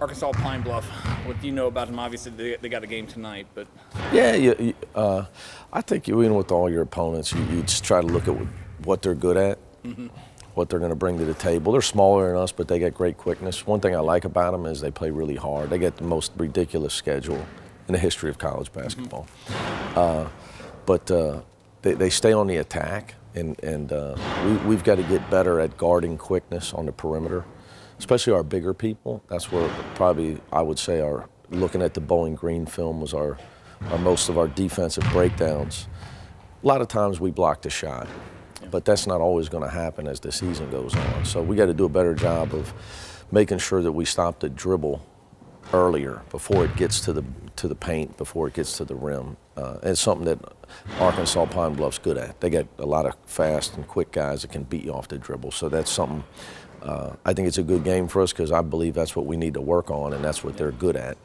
Arkansas Pine Bluff. What do you know about them? Obviously, they got a game tonight, but Yeah, I think you win with all your opponents. You just try to look at what they're good at, what they're going to bring to the table. They're smaller than us, but they got great quickness. One thing I like about them is they play really hard. They get the most ridiculous schedule in the history of college basketball. But they stay on the attack, and we've got to get better at guarding quickness on the perimeter, especially our bigger people. That's where probably I would say looking at the Bowling Green film was our most of our defensive breakdowns. A lot of times we block the shot, but that's not always going to happen as the season goes on. So we got to do a better job of making sure that we stop the dribble earlier before it gets to the paint, before it gets to the rim. And it's something that Arkansas Pine Bluff's good at. They got a lot of fast and quick guys that can beat you off the dribble. So that's something. I think it's a good game for us because I believe that's what we need to work on, and that's what they're good at.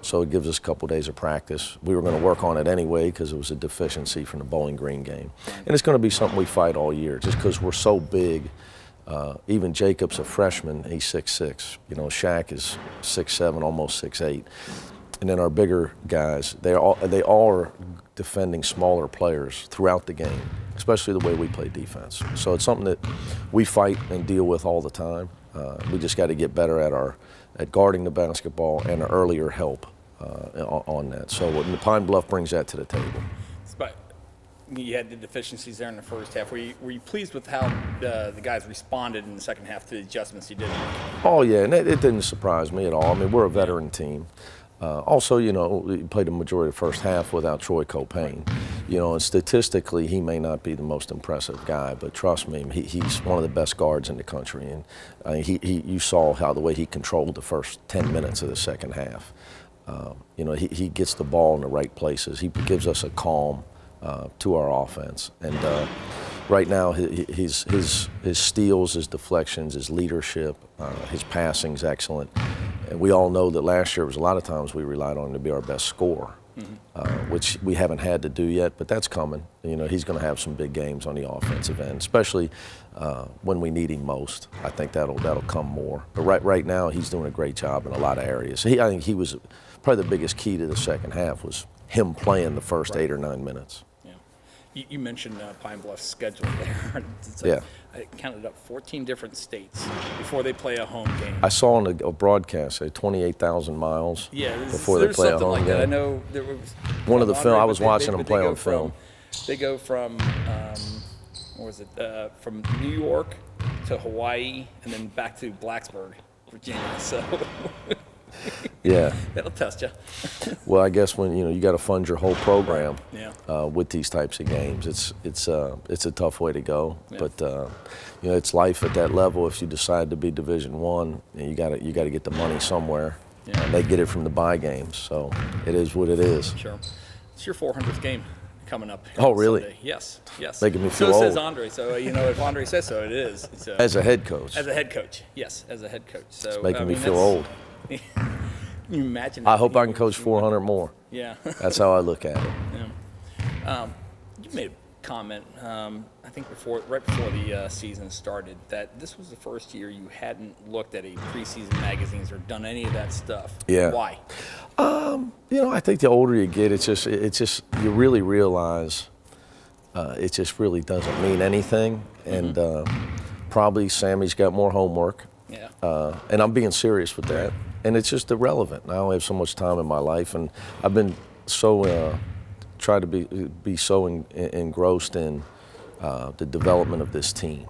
So it gives us a couple days of practice. We were going to work on it anyway because it was a deficiency from the Bowling Green game. And it's going to be something we fight all year just because we're so big. Even Jacob's a freshman, he's 6'6". You know, Shaq is 6'7", almost 6'8". And then our bigger guys, they all are defending smaller players throughout the game, especially the way we play defense. So it's something that we fight and deal with all the time. We just got to get better at guarding the basketball and earlier help on that. So the Pine Bluff brings that to the table. But you had the deficiencies there in the first half. Were you pleased with how the guys responded in the second half to the adjustments you did? Oh, yeah, and it didn't surprise me at all. I mean, we're a veteran team. Also, you know, we played the majority of the first half without Troy Copain. You know, and statistically, he may not be the most impressive guy, but trust me, he's one of the best guards in the country. And I mean, you saw the way he controlled the first 10 minutes of the second half. You know, he gets the ball in the right places. He gives us a calm to our offense. And right now, his steals, his deflections, his leadership, his passing's excellent. And we all know that last year was a lot of times we relied on him to be our best scorer, which we haven't had to do yet, but that's coming. You know, he's going to have some big games on the offensive end, especially when we need him most. I think that'll come more. But right now, he's doing a great job in a lot of areas. I think he was probably the biggest key to the second half was him playing the first 8 or 9 minutes. You mentioned Pine Bluff's schedule there. Yeah. I counted up 14 different states before they play a home game. I saw on a broadcast 28,000 miles before they play a home game. I know there was one of the film I was watching them play on film. They go from from New York to Hawaii and then back to Blacksburg, Virginia. So yeah, that'll test you. Well, I guess when you got to fund your whole program with these types of games, it's a tough way to go. Yeah. But it's life at that level. If you decide to be Division I, you got to get the money somewhere. Yeah. And they get it from the bye games, so it is what it is. Sure, it's your 400th game coming up. Oh, really? Sunday. Yes. Making me feel old. So says Andre. So if Andre says so, it is. As a head coach. As a head coach, yes, as a head coach. So it's making me feel old. Can you imagine? I hope I can coach 400 more. Yeah. That's how I look at it. Yeah. You made a comment, I think right before the season started, that this was the first year you hadn't looked at a preseason magazines or done any of that stuff. Yeah. Why? I think the older you get, it's just you really realize it just really doesn't mean anything, and probably Sammy's got more homework. Yeah. And I'm being serious with that. And it's just irrelevant. I only have so much time in my life, and I've been so try to be so engrossed in the development of this team.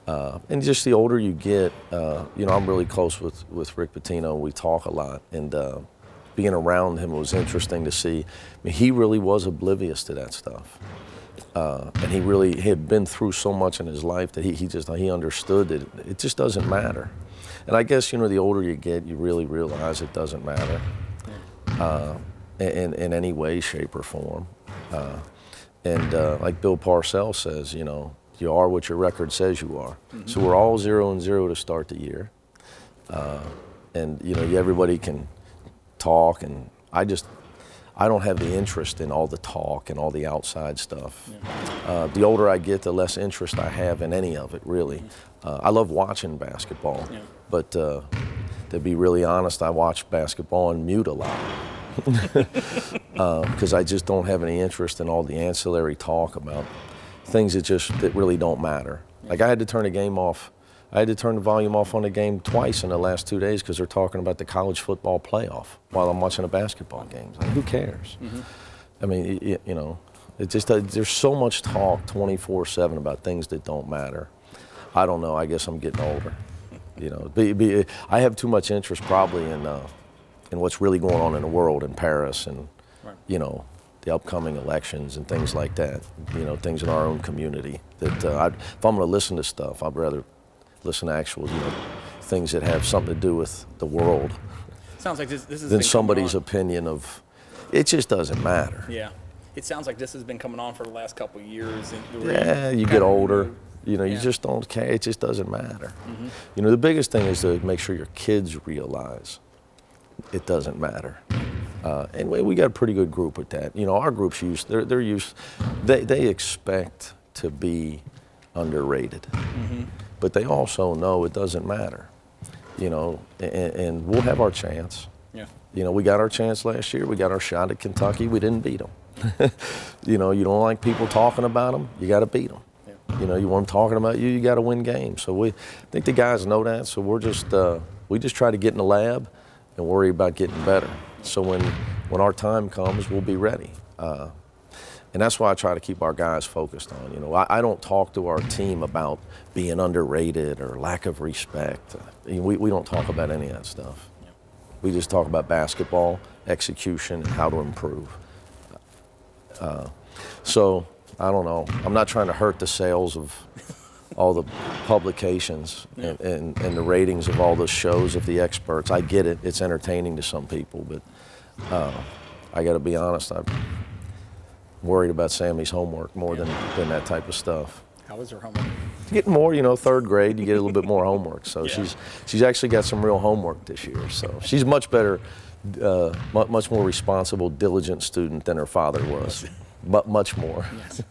And just the older you get, I'm really close with Rick Pitino. We talk a lot, and being around him was interesting to see. I mean, he really was oblivious to that stuff. And he had been through so much in his life that he understood that it just doesn't matter. And I guess, the older you get, you really realize it doesn't matter in any way, shape, or form. And like Bill Parcells says, you are what your record says you are. Mm-hmm. So we're all 0-0 to start the year. And, everybody can talk, and I don't have the interest in all the talk and all the outside stuff. Yeah. The older I get, the less interest I have in any of it, really. I love watching basketball, but the to be really honest, I watch basketball on mute a lot because I just don't have any interest in all the ancillary talk about things that really don't matter. Like I had to turn the game off. I had to turn the volume off on the game twice in the last 2 days because they're talking about the college football playoff while I'm watching a basketball game. Like, who cares? I mean, you know, it just there's so much talk 24/7 about things that don't matter. I don't know. I guess I'm getting older. You know, I have too much interest probably in what's really going on in the world in Paris and you know, the upcoming elections and things like that. You know, things in our own community. That if I'm going to listen to stuff, I'd rather listen to actual, you know, things that have something to do with the world. Sounds like this is than somebody's opinion of. It just doesn't matter. Yeah, it sounds like this has been coming on for the last couple of years. Yeah, you get older. You know, you just don't care. It just doesn't matter. You know, the biggest thing is to make sure your kids realize it doesn't matter. And we got a pretty good group with that. You know, our group's they expect to be underrated, but they also know it doesn't matter. You know, and we'll have our chance. Yeah. You know, we got our chance last year. We got our shot at Kentucky. We didn't beat them. You know, you don't like people talking about them. You got to beat them. You know, you want them talking about you, you got to win games. So I think the guys know that. So we just try to get in the lab and worry about getting better. So when our time comes, we'll be ready. And that's why I try to keep our guys focused on. You know, I don't talk to our team about being underrated or lack of respect. We don't talk about any of that stuff. We just talk about basketball, execution, and how to improve. So I don't know. I'm not trying to hurt the sales of all the publications and the ratings of all the shows of the experts. I get it. It's entertaining to some people, but I got to be honest. I'm worried about Sammy's homework more than that type of stuff. How is her homework? Getting more, you know, third grade, you get a little bit more homework. So she's actually got some real homework this year. So she's much better, much more responsible, diligent student than her father was. But much more. Yes.